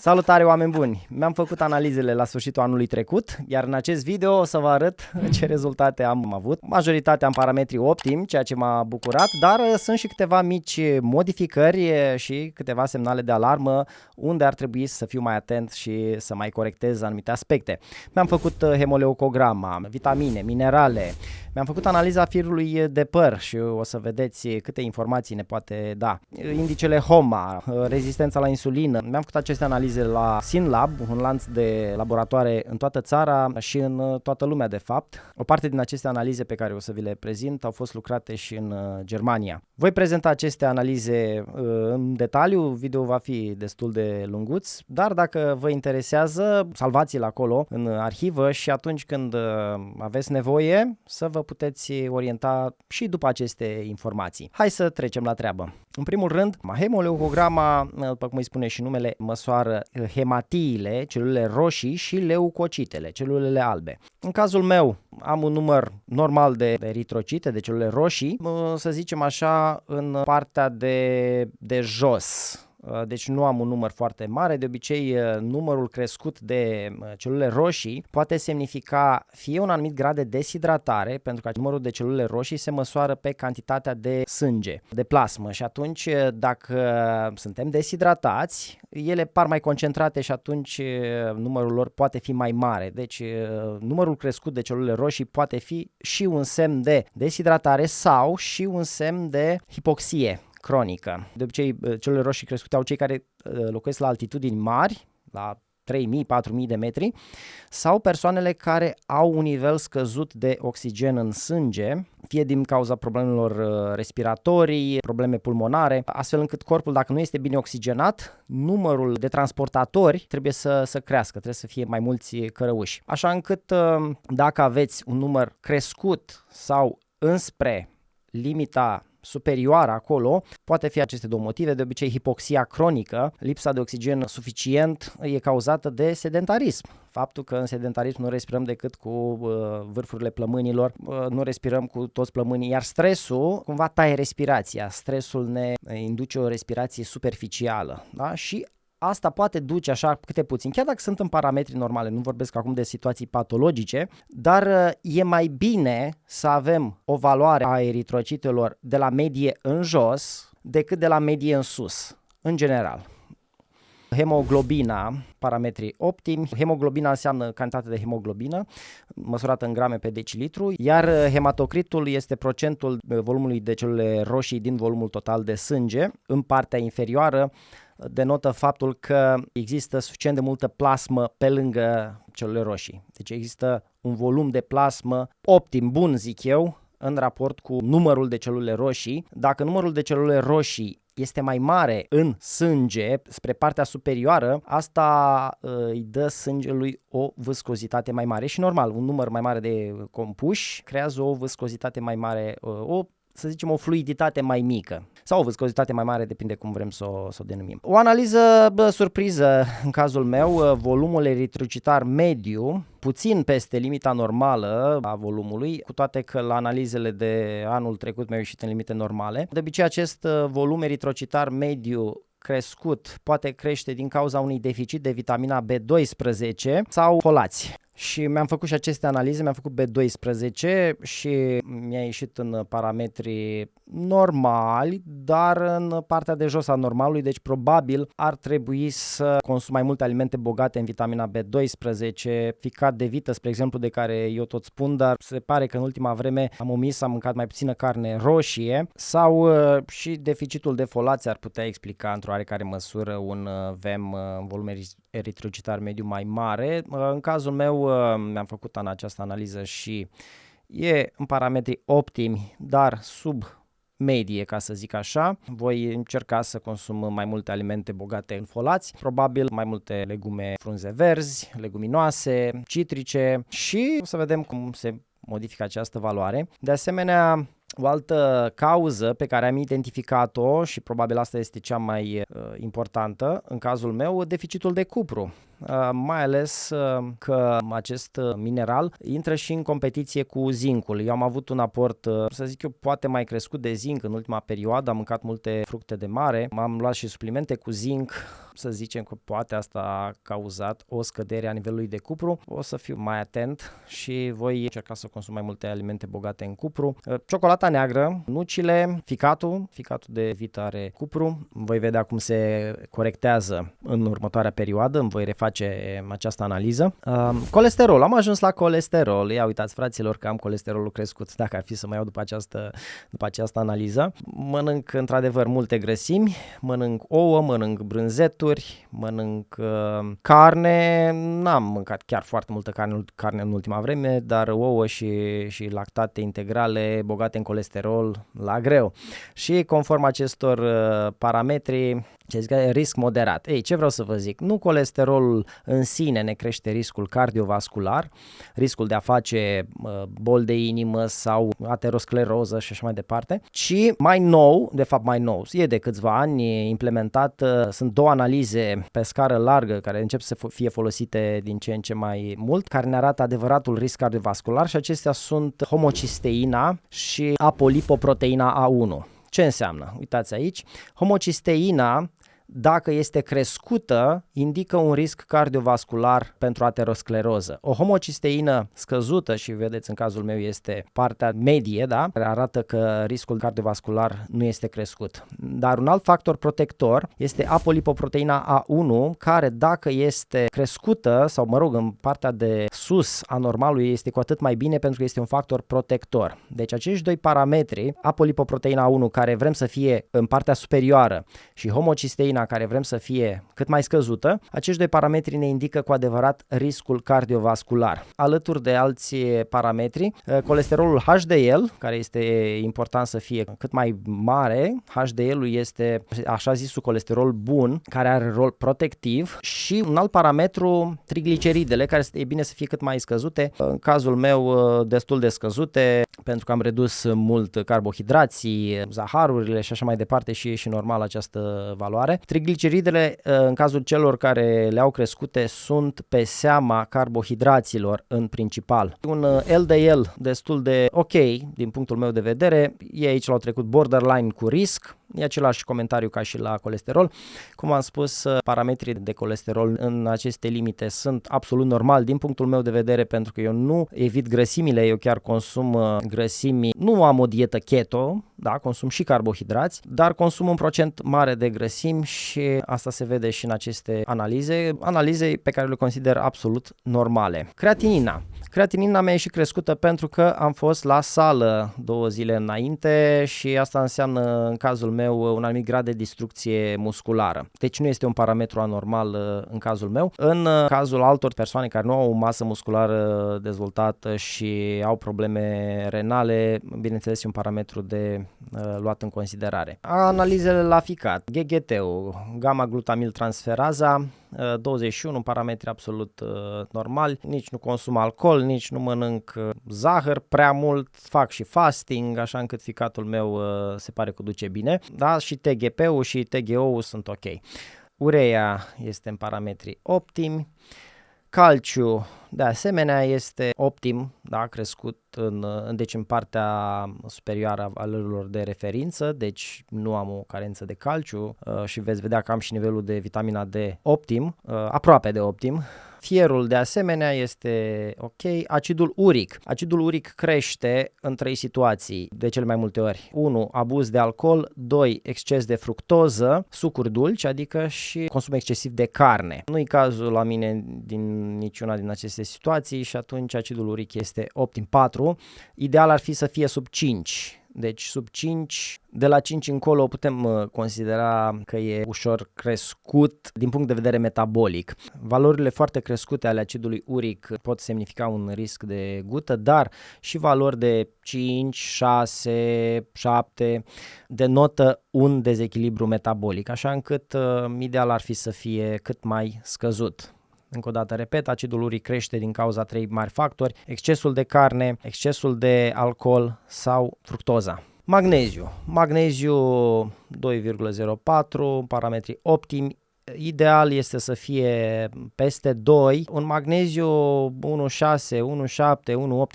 Salutare, oameni buni! Mi-am făcut analizele la sfârșitul anului trecut, iar în acest video o să vă arăt ce rezultate am avut. Majoritatea am parametri optimi, ceea ce m-a bucurat, dar sunt și câteva mici modificări și câteva semnale de alarmă unde ar trebui să fiu mai atent și să mai corectez anumite aspecte. Mi-am făcut hemoleucograma, vitamine, minerale, mi-am făcut analiza firului de păr și o să vedeți câte informații ne poate da. Indicele HOMA, rezistența la insulină. Mi-am făcut aceste analize la SynLab, un lanț de laboratoare în toată țara și în toată lumea de fapt. O parte din aceste analize pe care o să vi le prezint au fost lucrate și în Germania. Voi prezenta aceste analize în detaliu, video va fi destul de lunguț, dar dacă vă interesează, salvați-l acolo în arhivă și atunci când aveți nevoie să vă puteți orienta și după aceste informații. Hai să trecem la treabă. În primul rând, hemoleucograma, după cum îi spune și numele, măsoară hematiile, celulele roșii și leucocitele, celulele albe. În cazul meu am un număr normal de eritrocite, de celule roșii, să zicem așa, în partea de jos. Deci nu am un număr foarte mare, de obicei numărul crescut de celule roșii poate semnifica fie un anumit grad de deshidratare, pentru că numărul de celule roșii se măsoară pe cantitatea de sânge, de plasmă și atunci dacă suntem deshidratați, ele par mai concentrate și atunci numărul lor poate fi mai mare. Deci numărul crescut de celule roșii poate fi și un semn de deshidratare sau și un semn de hipoxie cronică. De obicei, celule roșii crescute au cei care locuiesc la altitudini mari, la 3.000-4.000 de metri, sau persoanele care au un nivel scăzut de oxigen în sânge, fie din cauza problemelor respiratorii, probleme pulmonare, astfel încât corpul, dacă nu este bine oxigenat, numărul de transportatori trebuie să crească, trebuie să fie mai mulți cărăuși. Așa încât dacă aveți un număr crescut sau înspre limita superioară acolo, poate fi aceste două motive, de obicei hipoxia cronică, lipsa de oxigen suficient e cauzată de sedentarism. Faptul că în sedentarism nu respirăm decât cu vârfurile plămânilor, nu respirăm cu toți plămânii, iar stresul cumva taie respirația, stresul ne induce o respirație superficială, da? Și asta poate duce așa câte puțin, chiar dacă sunt în parametri normale, nu vorbesc acum de situații patologice, dar e mai bine să avem o valoare a eritrocitelor de la medie în jos decât de la medie în sus, în general. Hemoglobina, parametri optimi. Hemoglobina înseamnă cantitate de hemoglobină, măsurată în grame pe decilitru, iar hematocritul este procentul volumului de celule roșii din volumul total de sânge. În partea inferioară denotă faptul că există suficient de multă plasmă pe lângă celule roșii. Deci există un volum de plasmă optim, bun zic eu, în raport cu numărul de celule roșii. Dacă numărul de celule roșii este mai mare în sânge, spre partea superioară, asta îi dă sângelui o viscozitate mai mare și normal, un număr mai mare de compuși creează o viscozitate mai mare, să zicem o fluiditate mai mică sau o viscozitate mai mare, depinde cum vrem să o denumim. O analiză surpriză în cazul meu, volumul eritrocitar mediu, puțin peste limita normală a volumului, cu toate că la analizele de anul trecut mi-au ieșit în limite normale. De obicei acest volum eritrocitar mediu crescut poate crește din cauza unui deficit de vitamina B12 sau folați. Și mi-am făcut și aceste analize, mi-am făcut B12 și mi-a ieșit în parametri normali, dar în partea de jos a normalului, deci probabil ar trebui să consum mai multe alimente bogate în vitamina B12, ficat de vită, spre exemplu, de care eu tot spun, dar se pare că în ultima vreme am omis, am mâncat mai puțină carne roșie sau și deficitul de folați ar putea explica într-o oarecare măsură un VEM, volum eritrocitar mediu mai mare. În cazul meu mi-am făcut în această analiză și e în parametri optimi, dar sub medie, ca să zic așa. Voi încerca să consum mai multe alimente bogate în folați, probabil mai multe legume, frunze verzi, leguminoase, citrice și o să vedem cum se modifică această valoare. De asemenea, o altă cauză pe care am identificat-o și probabil asta este cea mai importantă în cazul meu, deficitul de cupru. Mai ales că acest mineral intră și în competiție cu zincul. Eu am avut un aport, să zic eu, poate mai crescut de zinc în ultima perioadă, am mâncat multe fructe de mare, am luat și suplimente cu zinc, să zicem că poate asta a cauzat o scădere a nivelului de cupru. O să fiu mai atent și voi încerca să consum mai multe alimente bogate în cupru. Ciocolata neagră, nucile, ficatul de vită are cupru. Voi vedea cum se corectează în următoarea perioadă, îmi voi reface această analiză. Colesterol, am ajuns la colesterol. Ia uitați, fraților, că am colesterolul crescut, dacă ar fi să mă iau după această analiză. Mănânc într-adevăr multe grăsimi, mănânc ouă, mănânc brânzeturi, mănânc carne. N-am mâncat chiar foarte multă carne în ultima vreme, dar ouă și lactate integrale bogate în colesterol la greu. Și conform acestor parametri, ce zic, risc moderat. Ei, ce vreau să vă zic? Nu colesterolul în sine ne crește riscul cardiovascular, riscul de a face bol de inimă sau ateroscleroză și așa mai departe, ci mai nou, e de câțiva ani implementat, sunt două analize pe scară largă care încep să fie folosite din ce în ce mai mult, care ne arată adevăratul risc cardiovascular și acestea sunt homocisteina și apolipoproteina A1. Ce înseamnă? Uitați aici, homocisteina, dacă este crescută, indică un risc cardiovascular pentru ateroscleroză. O homocisteină scăzută, și vedeți în cazul meu este partea medie, da? Care arată că riscul cardiovascular nu este crescut. Dar un alt factor protector este apolipoproteina A1, care dacă este crescută, sau în partea de sus a normalului, este cu atât mai bine pentru că este un factor protector. Deci acești doi parametri, apolipoproteina A1 care vrem să fie în partea superioară și homocisteina care vrem să fie cât mai scăzută, acești doi parametri ne indică cu adevărat riscul cardiovascular. Alături de alți parametri, colesterolul HDL, care este important să fie cât mai mare, HDL-ul este așa zisul colesterol bun, care are rol protectiv, și un alt parametru, trigliceridele, care e bine să fie cât mai scăzute, în cazul meu destul de scăzute, pentru că am redus mult carbohidrații, zaharurile și așa mai departe și e și normal această valoare. Trigliceridele, în cazul celor care le-au crescute, sunt pe seama carbohidraților în principal. Un LDL destul de ok din punctul meu de vedere, ei aici l-au trecut borderline cu risc. E același comentariu ca și la colesterol. Cum am spus, parametrii de colesterol în aceste limite sunt absolut normal din punctul meu de vedere, pentru că eu nu evit grăsimile, eu chiar consum grăsimi. Nu am o dietă keto, da, consum și carbohidrați, dar consum un procent mare de grăsimi și asta se vede și în aceste analize pe care le consider absolut normale. Creatinina mea e și crescută pentru că am fost la sală 2 zile înainte și asta înseamnă în cazul meu un anumit grad de distrucție musculară. Deci nu este un parametru anormal în cazul meu. În cazul altor persoane care nu au o masă musculară dezvoltată și au probleme renale, bineînțeles e un parametru de luat în considerare. Analizele la ficat, GGT-ul, gamma-glutamiltransferaza, 21, parametri absolut normali, nici nu consum alcool, nici nu mănânc zahăr prea mult, fac și fasting, așa încât ficatul meu se pare că duce bine, da, și TGP-ul și TGO-ul sunt ok. Urea este în parametri optimi, calciu de asemenea este optim, da, crescut deci în partea superioară a valorilor de referință, deci nu am o carență de calciu și veți vedea că am și nivelul de vitamina D optim, aproape de optim. Fierul de asemenea este ok. Acidul uric crește în 3 situații de cele mai multe ori. 1. Abuz de alcool, 2. Exces de fructoză, sucuri dulci, adică și consum excesiv de carne. Nu-i cazul la mine din niciuna din aceste situații și atunci acidul uric este optim. 4. Ideal ar fi să fie sub 5. Deci sub 5, de la 5 încolo putem considera că e ușor crescut din punct de vedere metabolic. Valorile foarte crescute ale acidului uric pot semnifica un risc de gută, dar și valori de 5, 6, 7 denotă un dezechilibru metabolic, așa încât ideal ar fi să fie cât mai scăzut. Încă o dată repet, acidul uric crește din cauza 3 mari factori: excesul de carne, excesul de alcool sau fructoza. Magneziu 2,04, parametri optimi, Ideal este să fie peste 2, un magneziu 1,6, 1,7, 1,8,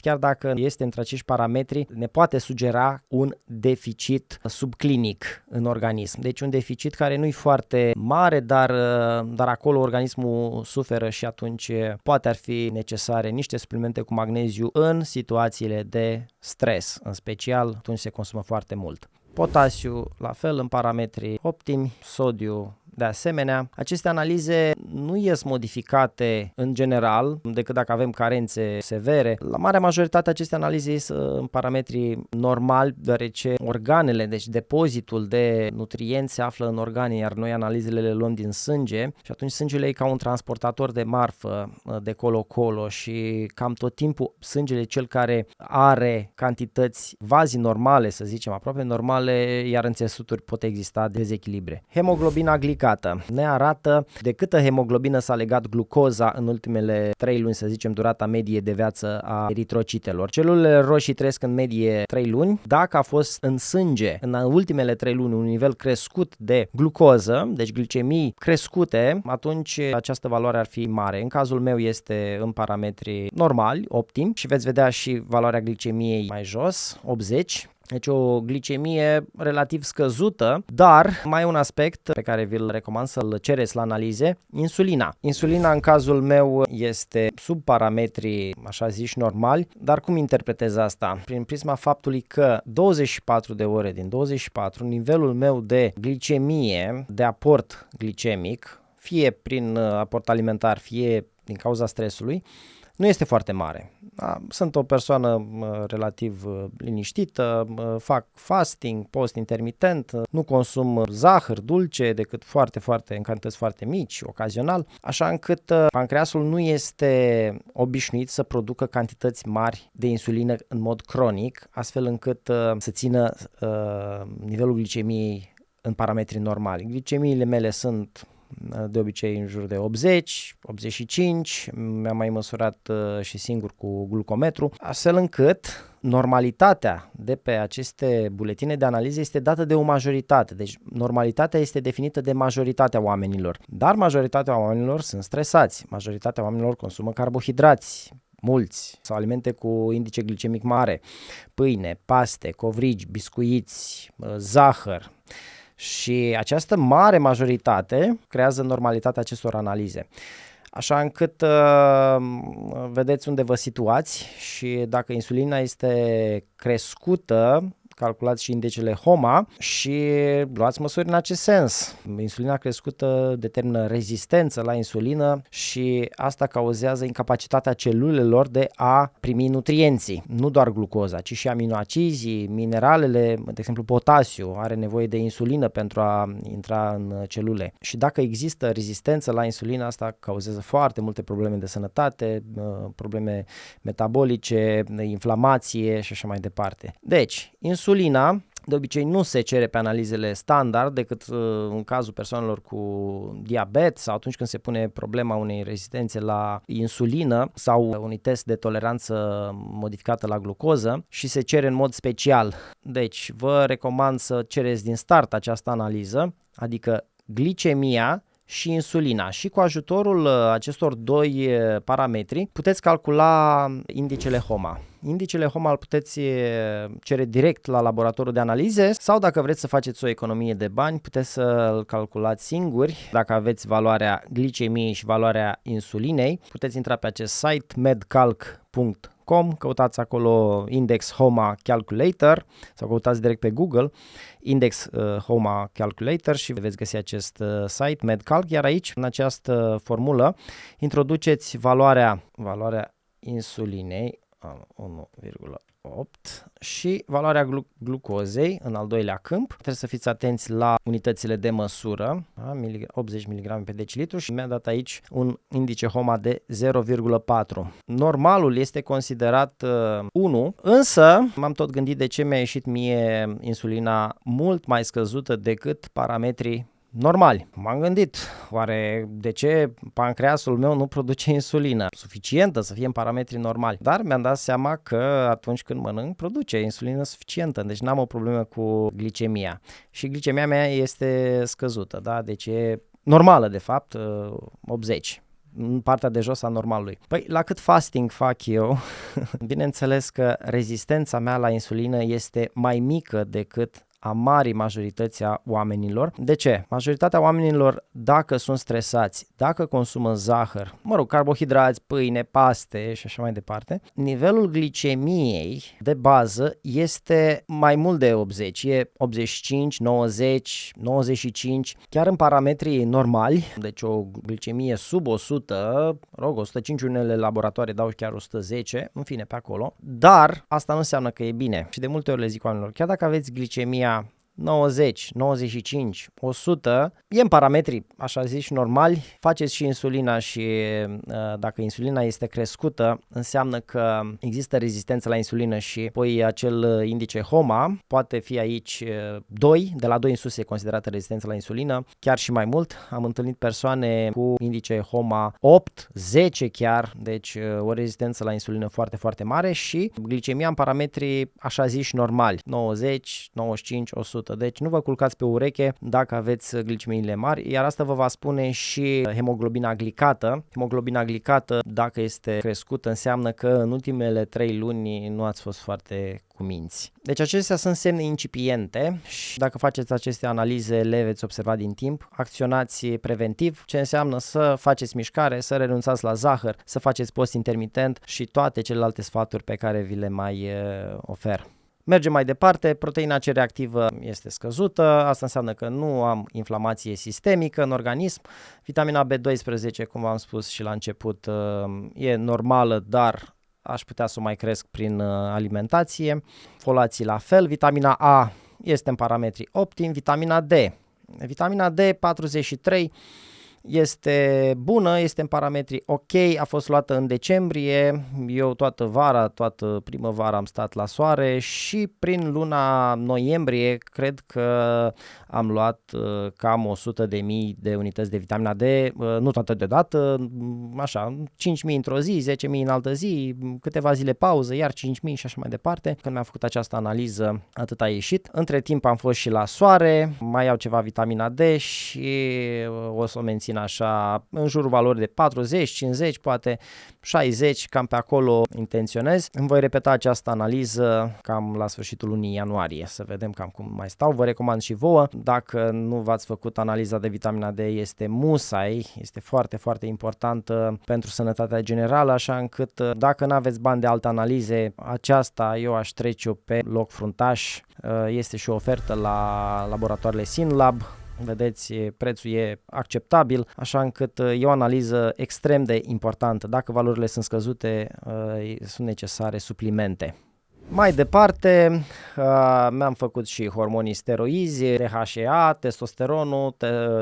chiar dacă este între acești parametri, ne poate sugera un deficit subclinic în organism. Deci un deficit care nu e foarte mare, dar acolo organismul suferă și atunci poate ar fi necesare niște suplimente cu magneziu în situațiile de stres, în special atunci se consumă foarte mult. Potasiu la fel în parametri optimi, sodiu de asemenea. Aceste analize nu ies modificate în general decât dacă avem carențe severe. La marea majoritate aceste analize ies în parametri normali, deoarece organele, deci depozitul de nutrienți se află în organe, iar noi analizele le luăm din sânge și atunci sângele e ca un transportator de marfă de colo-colo și cam tot timpul sângele cel care are cantități vazi normale, să zicem, aproape normale, iar în țesuturi pot exista dezechilibre. Hemoglobina glicată ne arată de câtă hemoglobină s-a legat glucoza în ultimele 3 luni, să zicem, durata medie de viață a eritrocitelor. Celulele roșii trăiesc în medie 3 luni. Dacă a fost în sânge în ultimele 3 luni un nivel crescut de glucoză, deci glicemii crescute, atunci această valoare ar fi mare. În cazul meu este în parametri normali, optimi, și veți vedea și valoarea glicemiei mai jos, 80. Deci o glicemie relativ scăzută, dar mai e un aspect pe care vi-l recomand să-l cereți la analize, insulina. Insulina în cazul meu este sub parametrii, așa zici, normali, dar cum interpretez asta? Prin prisma faptului că 24 de ore din 24, nivelul meu de glicemie, de aport glicemic, fie prin aport alimentar, fie din cauza stresului, nu este foarte mare. Sunt o persoană relativ liniștită, fac fasting, post intermitent, nu consum zahăr dulce decât foarte în cantități foarte mici, ocazional, așa încât pancreasul nu este obișnuit să producă cantități mari de insulină în mod cronic, astfel încât să țină nivelul glicemiei în parametri normali. Glicemiile mele sunt de obicei în jur de 80, 85, mi-am mai măsurat și singur cu glucometru, astfel încât normalitatea de pe aceste buletine de analiză este dată de o majoritate, deci normalitatea este definită de majoritatea oamenilor, dar majoritatea oamenilor sunt stresați, majoritatea oamenilor consumă carbohidrați, mulți, sau alimente cu indice glicemic mare, pâine, paste, covrigi, biscuiți, zahăr. Și această mare majoritate creează normalitatea acestor analize. Așa încât vedeți unde vă situați și dacă insulina este crescută, calculați și indicele HOMA și luați măsuri în acest sens. Insulina crescută determină rezistență la insulină și asta cauzează incapacitatea celulelor de a primi nutrienții, nu doar glucoza, ci și aminoacizii, mineralele, de exemplu potasiu, are nevoie de insulină pentru a intra în celule. Și dacă există rezistență la insulină, asta cauzează foarte multe probleme de sănătate, probleme metabolice, inflamație și așa mai departe. Deci, insulina de obicei nu se cere pe analizele standard decât în cazul persoanelor cu diabet sau atunci când se pune problema unei rezistențe la insulină sau unui test de toleranță modificată la glucoză și se cere în mod special. Deci vă recomand să cereți din start această analiză, adică glicemia și insulina, și cu ajutorul acestor doi parametri puteți calcula indicele HOMA. Indicele HOMA îl puteți cere direct la laboratorul de analize sau dacă vreți să faceți o economie de bani, puteți să-l calculați singuri. Dacă aveți valoarea glicemiei și valoarea insulinei, puteți intra pe acest site medcalc.com, căutați acolo Index HOMA Calculator sau căutați direct pe Google Index HOMA Calculator și veți găsi acest site MedCalc, iar aici, în această formulă, introduceți valoarea insulinei 1,8 și valoarea glucozei în al doilea câmp. Trebuie să fiți atenți la unitățile de măsură, 80 mg pe decilitru, și mi-a dat aici un indice HOMA de 0,4. Normalul este considerat 1, însă m-am tot gândit de ce mi-a ieșit mie insulina mult mai scăzută decât parametrii normali. M-am gândit, oare de ce pancreasul meu nu produce insulină suficientă să fie în parametri normali? Dar mi-am dat seama că atunci când mănânc produce insulină suficientă, deci n-am o problemă cu glicemia. Și glicemia mea este scăzută, da? Deci e normală de fapt, 80. În partea de jos a normalului. Păi, la cât fasting fac eu, bineînțeles că rezistența mea la insulină este mai mică decât a marii majorități a oamenilor. De ce? Majoritatea oamenilor, dacă sunt stresați, dacă consumă zahăr, carbohidrați, pâine, paste și așa mai departe, nivelul glicemiei de bază este mai mult de 80, e 85, 90, 95, chiar în parametrii normali, deci o glicemie sub 100, 105 unele laboratoare dau chiar 110, în fine pe acolo, dar asta nu înseamnă că e bine și de multe ori le zic oamenilor, chiar dacă aveți glicemia 90, 95, 100, e în parametri, așa zici, normali, faceți și insulina și dacă insulina este crescută, înseamnă că există rezistență la insulină și apoi acel indice HOMA poate fi aici 2, de la 2 în sus e considerată rezistență la insulină, chiar și mai mult. Am întâlnit persoane cu indice HOMA 8, 10 chiar, deci o rezistență la insulină foarte, foarte mare și glicemia în parametri, așa zici, normali, 90, 95, 100. Deci nu vă culcați pe ureche dacă aveți glicemiile mari, iar asta vă va spune și hemoglobina glicată. Hemoglobina glicată, dacă este crescută, înseamnă că în ultimele 3 luni nu ați fost foarte cuminți. Deci acestea sunt semne incipiente și dacă faceți aceste analize le veți observa din timp. Acționați preventiv, ce înseamnă să faceți mișcare, să renunțați la zahăr, să faceți post intermitent și toate celelalte sfaturi pe care vi le mai ofer. Mergem mai departe, proteina C reactivă este scăzută, asta înseamnă că nu am inflamație sistemică în organism. Vitamina B12, cum v-am spus și la început, e normală, dar aș putea să o mai cresc prin alimentație. Folații la fel, vitamina A este în parametri optimi, vitamina D. Vitamina D43 este bună, este în parametri ok, a fost luată în decembrie, eu toată vara, toată primăvara am stat la soare și prin luna noiembrie cred că am luat cam 100.000 de unități de vitamina D, nu toată deodată, așa, 5.000 într-o zi, 10.000 în altă zi, câteva zile pauză, iar 5.000 și așa mai departe. Când mi-am făcut această analiză, atât a ieșit. Între timp am fost și la soare, mai iau ceva vitamina D și o să o mențin așa în jurul valorii de 40, 50, poate 60, cam pe acolo intenționez. Îmi voi repeta această analiză cam la sfârșitul lunii ianuarie, să vedem cam cum mai stau. Vă recomand și vouă, dacă nu v-ați făcut analiza de vitamina D, este musai, este foarte, foarte importantă pentru sănătatea generală, așa încât dacă nu aveți bani de alte analize, aceasta eu aș trece-o pe loc fruntaș. Este și o ofertă la laboratoarele Synlab. Vedeți, prețul e acceptabil, așa încât e o analiză extrem de importantă. Dacă valorile sunt scăzute, sunt necesare suplimente. Mai departe, mi-am făcut și hormonii steroizi, DHEA,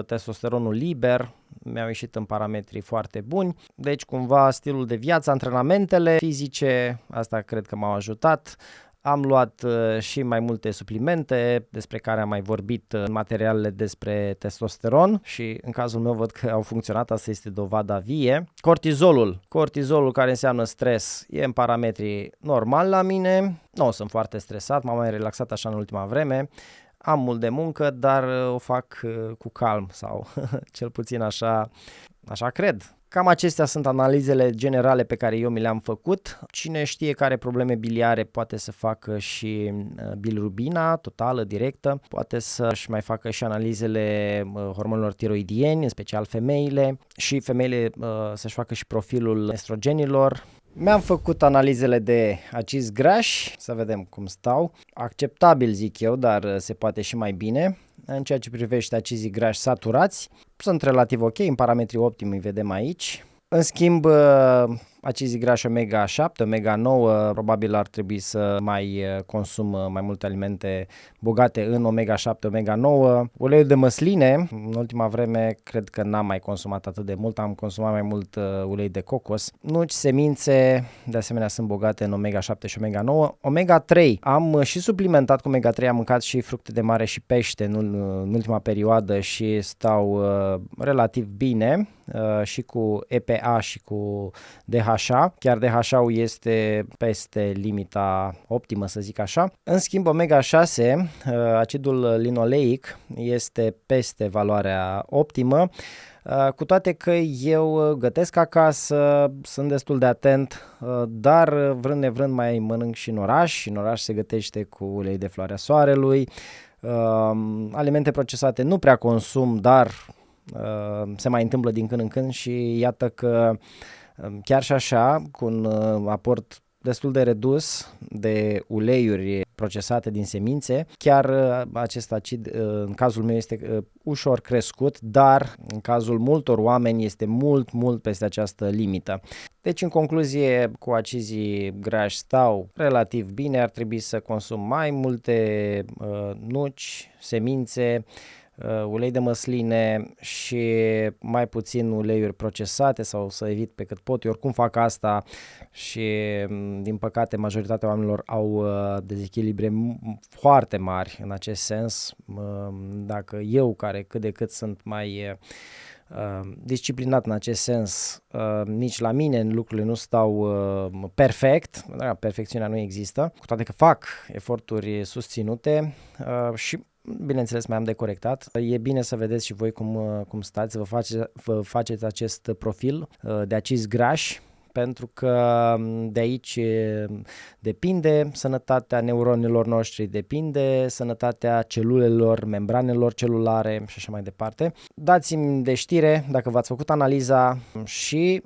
testosteronul liber, mi-au ieșit în parametri foarte buni, deci cumva stilul de viață, antrenamentele fizice, asta cred că m-au ajutat. Am luat și mai multe suplimente despre care am mai vorbit în materialele despre testosteron și în cazul meu văd că au funcționat, asta este dovada vie. Cortizolul care înseamnă stres e în parametri normal la mine, nu sunt foarte stresat, m-am mai relaxat așa în ultima vreme. Am mult de muncă, dar o fac cu calm sau cel puțin așa cred. Cam acestea sunt analizele generale pe care eu mi le-am făcut. Cine știe care probleme biliare poate să facă și bilirubina totală, directă, poate să-și mai facă și analizele hormonilor tiroidieni, în special femeile, și femeile să-și facă și profilul estrogenilor. Mi-am făcut analizele de acizi grași, să vedem cum stau. Acceptabil zic eu, dar se poate și mai bine. În ceea ce privește acizii grași saturați, sunt relativ ok, în parametrii optimi îi vedem aici. În schimb, acizii grași omega-7, omega-9, probabil ar trebui să mai consum mai multe alimente bogate în omega-7, omega-9. Uleiul de măsline, în ultima vreme, cred că n-am mai consumat atât de mult, am consumat mai mult ulei de cocos. Nuci, semințe, de asemenea, sunt bogate în omega-7 și omega-9. Omega-3, am și suplimentat cu omega-3, am mâncat și fructe de mare și pește în ultima perioadă și stau relativ bine. și cu EPA și cu DHA. Chiar DHA-ul este peste limita optimă, să zic așa. În schimb, omega-6, acidul linoleic, este peste valoarea optimă. Cu toate că eu gătesc acasă, sunt destul de atent, dar vrând nevrând mai mănânc și în oraș. Și în oraș se gătește cu ulei de floarea soarelui. Alimente procesate nu prea consum, dar se mai întâmplă din când în când și iată că chiar și așa, cu un aport destul de redus de uleiuri procesate din semințe, chiar acest acid în cazul meu este ușor crescut, dar în cazul multor oameni este mult peste această limită. Deci, în concluzie, cu acizii grași stau relativ bine, ar trebui să consum mai multe nuci, semințe, ulei de măsline și mai puțin uleiuri procesate sau să evit pe cât pot. Eu oricum fac asta și din păcate majoritatea oamenilor au dezechilibre foarte mari în acest sens. Dacă eu, care cât de cât sunt mai disciplinat în acest sens, nici la mine lucrurile nu stau perfect, perfecțiunea nu există, cu toate că fac eforturi susținute și bineînțeles mai am de corectat. E bine să vedeți și voi cum stați, să vă faceți acest profil de acizi grași, pentru că de aici depinde sănătatea neuronilor noștri, depinde sănătatea celulelor, membranelor celulare și așa mai departe. Dați-mi de știre dacă v-ați făcut analiza și,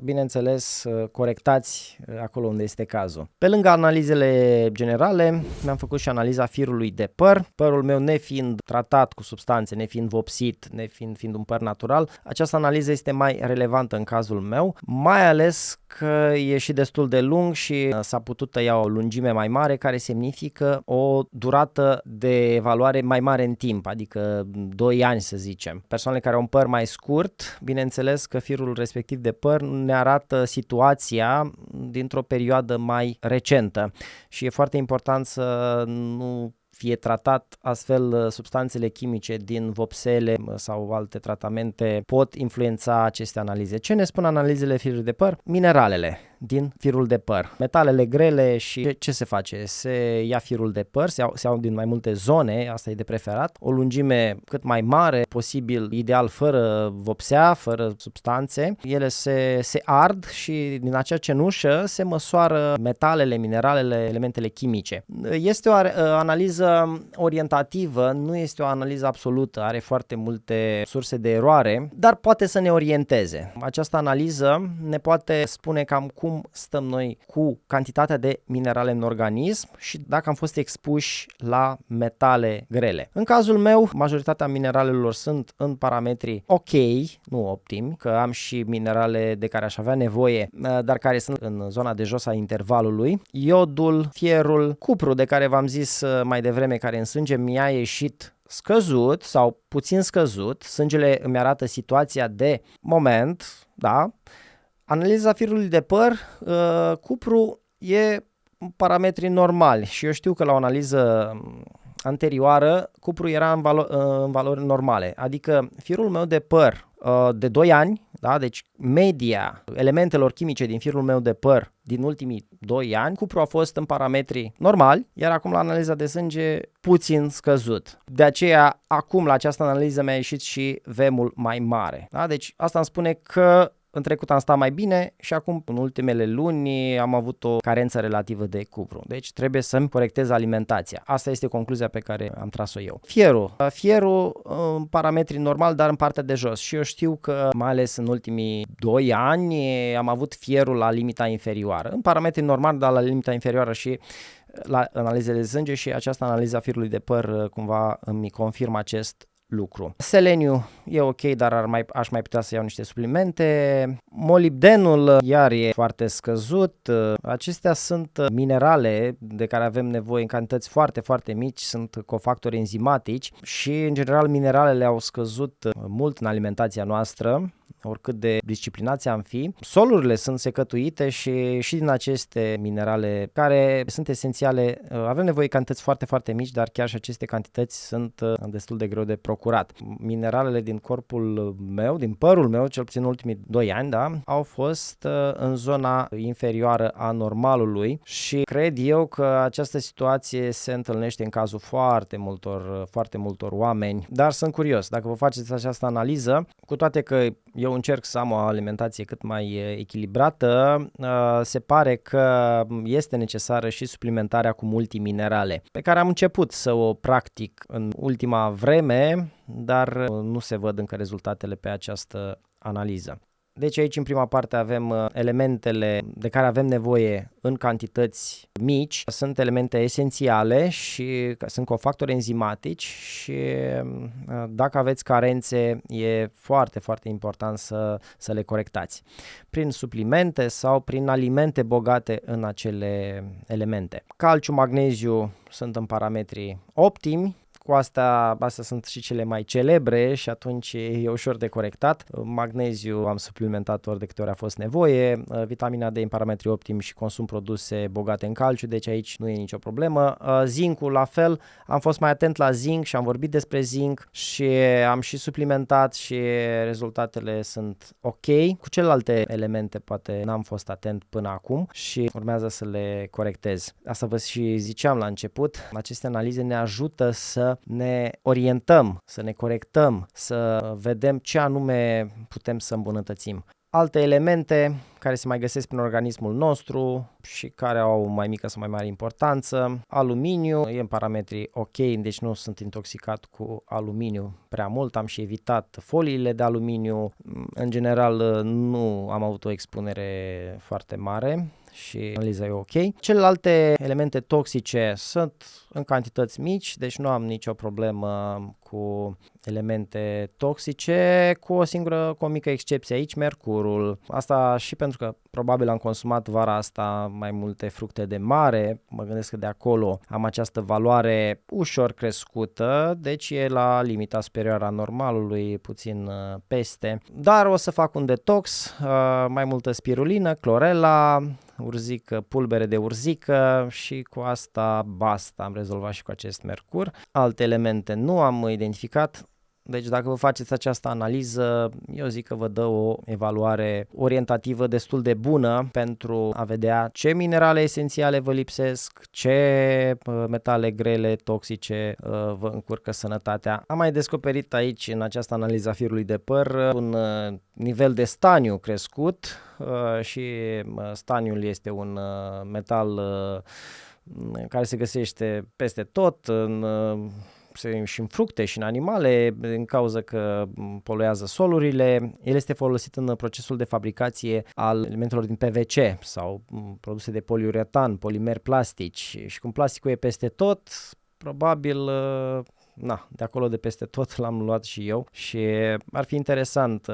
bineînțeles, corectați acolo unde este cazul. Pe lângă analizele generale, mi-am făcut și analiza firului de păr. Părul meu nefiind tratat cu substanțe, nefiind vopsit, fiind un păr natural, această analiză este mai relevantă în cazul meu, mai ales că e și destul de lung și s-a putut tăia o lungime mai mare, care semnifică o durată de evaluare mai mare în timp, adică 2 ani să zicem. Persoanele care au un păr mai scurt, bineînțeles că firul respectiv de păr ne arată situația dintr-o perioadă mai recentă și e foarte important să nu fie tratat astfel. Substanțele chimice din vopsele sau alte tratamente pot influența aceste analize. Ce ne spun analizele firului de păr? Mineralele din firul de păr, metalele grele și ce se face? Se ia firul de păr, se iau din mai multe zone, asta e de preferat, o lungime cât mai mare, posibil, ideal fără vopsea, fără substanțe. Ele se ard și din acea cenușă se măsoară metalele, mineralele, elementele chimice. Este o analiză orientativă, nu este o analiză absolută, are foarte multe surse de eroare, dar poate să ne orienteze. Această analiză ne poate spune cam cum stăm noi cu cantitatea de minerale în organism și dacă am fost expuși la metale grele. În cazul meu, majoritatea mineralelor sunt în parametri ok, nu optimi, că am și minerale de care aș avea nevoie, dar care sunt în zona de jos a intervalului. Iodul, fierul, cupru, de care v-am zis mai devreme, care în sânge mi-a ieșit scăzut sau puțin scăzut, sângele îmi arată situația de moment, da. Analiza firului de păr, cupru e parametri normali și eu știu că la o analiză anterioară cupru era în valori normale, adică firul meu de păr de 2 ani, da? Deci media elementelor chimice din firul meu de păr din ultimii 2 ani, cupru a fost în parametri normali, iar acum la analiza de sânge puțin scăzut. De aceea acum la această analiză mi-a ieșit și VM-ul mai mare. Da? Deci asta îmi spune că în trecut am stat mai bine și acum în ultimele luni am avut o carență relativă de cupru. Deci trebuie să-mi corectez alimentația. Asta este concluzia pe care am tras-o eu. Fierul în parametri normal, dar în partea de jos. Și eu știu că mai ales în ultimii 2 ani am avut fierul la limita inferioară. În parametri normal, dar la limita inferioară și la analizele de sânge și această analiză a firului de păr cumva îmi confirmă acest lucru. Seleniu e ok, dar aș mai putea să iau niște suplimente. Molibdenul iar e foarte scăzut. Acestea sunt minerale de care avem nevoie în cantități foarte mici, sunt cofactori enzimatici și în general mineralele au scăzut mult în alimentația noastră. oricât de disciplinați am fi. Solurile sunt secătuite și din aceste minerale care sunt esențiale avem nevoie cantități foarte, foarte mici, dar chiar și aceste cantități sunt destul de greu de procurat. Mineralele din corpul meu, din părul meu, cel puțin în ultimii 2 ani, da, au fost în zona inferioară a normalului și cred eu că această situație se întâlnește în cazul foarte multor oameni, dar sunt curios dacă vă faceți această analiză, cu toate că eu încerc să am o alimentație cât mai echilibrată, se pare că este necesară și suplimentarea cu multiminerale, pe care am început să o practic în ultima vreme, dar nu se văd încă rezultatele pe această analiză. Deci aici în prima parte avem elementele de care avem nevoie în cantități mici, sunt elemente esențiale și sunt cofactori enzimatici și dacă aveți carențe e foarte, foarte important să le corectați prin suplimente sau prin alimente bogate în acele elemente. Calciu, magneziu sunt în parametri optimi. Cu astea sunt și cele mai celebre și atunci e ușor de corectat. Magneziu am suplimentat ori de câte ori a fost nevoie, vitamina D în parametri optimi și consum produse bogate în calciu, deci aici nu e nicio problemă. Zincul la fel, am fost mai atent la zinc și am vorbit despre zinc și am și suplimentat și rezultatele sunt ok. Cu celelalte elemente poate n-am fost atent până acum și urmează să le corectez. Asta vă și ziceam la început, aceste analize ne ajută să ne orientăm, să ne corectăm, să vedem ce anume putem să îmbunătățim. Alte elemente care se mai găsesc prin organismul nostru și care au o mai mică sau mai mare importanță. Aluminiu e în parametri ok, deci nu sunt intoxicat cu aluminiu prea mult, am și evitat foliile de aluminiu. În general nu am avut o expunere foarte mare și analiza e ok. Celelalte elemente toxice sunt în cantități mici, deci nu am nicio problemă cu elemente toxice, cu o mică excepție aici, mercurul. Asta și pentru că probabil am consumat vara asta mai multe fructe de mare, mă gândesc că de acolo am această valoare ușor crescută, deci e la limita superioară a normalului, puțin peste. Dar o să fac un detox, mai multă spirulină, clorela, urzică, pulbere de urzică și cu asta basta, am rezolvat și cu acest mercur. Alte elemente nu am identificat. Deci dacă vă faceți această analiză, eu zic că vă dă o evaluare orientativă destul de bună pentru a vedea ce minerale esențiale vă lipsesc, ce metale grele, toxice vă încurcă sănătatea. Am mai descoperit aici în această analiză a firului de păr un nivel de staniu crescut și staniul este un metal care se găsește peste tot și în fructe și în animale, din cauza că poluează solurile. El este folosit în procesul de fabricație al elementelor din PVC sau produse de poliuretan, polimeri plastici și cum plasticul e peste tot, probabil de acolo de peste tot l-am luat și eu și ar fi interesant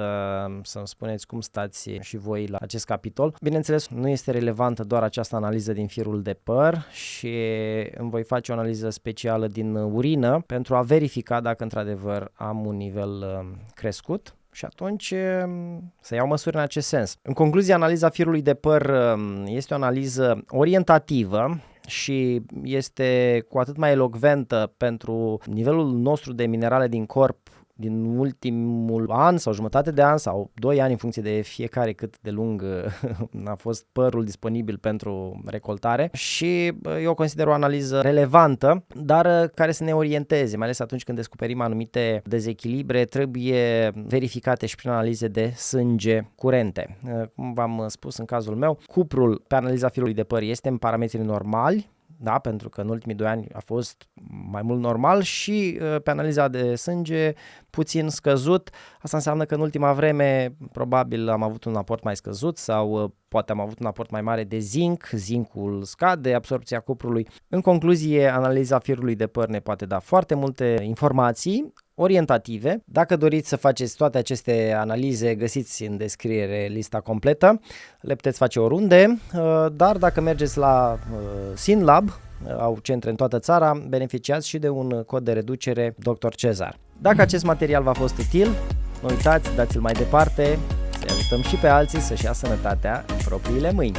să-mi spuneți cum stați și voi la acest capitol. Bineînțeles, nu este relevantă doar această analiză din firul de păr și îmi voi face o analiză specială din urină pentru a verifica dacă într-adevăr am un nivel crescut. Și atunci să iau măsuri în acest sens. În concluzie, analiza firului de păr este o analiză orientativă și este cu atât mai elocventă pentru nivelul nostru de minerale din corp din ultimul an sau jumătate de an sau 2 ani în funcție de fiecare cât de lung a fost părul disponibil pentru recoltare și eu consider o analiză relevantă, dar care să ne orienteze, mai ales atunci când descoperim anumite dezechilibre, trebuie verificate și prin analize de sânge curente. Cum v-am spus în cazul meu, cuprul pe analiza firului de păr este în parametri normali, da, pentru că în ultimii 2 ani a fost mai mult normal și pe analiza de sânge puțin scăzut. Asta înseamnă că în ultima vreme probabil am avut un aport mai scăzut sau poate am avut un aport mai mare de zinc, zincul scade, absorbția cuprului. În concluzie, analiza firului de păr ne poate da foarte multe informații orientative. Dacă doriți să faceți toate aceste analize, găsiți în descriere lista completă, le puteți face oriunde, dar dacă mergeți la SynLab, au centre în toată țara, beneficiați și de un cod de reducere Dr. Cezar. Dacă acest material v-a fost util, nu uitați, dați-l mai departe, ajutăm și pe alții să-și ia sănătatea în propriile mâini.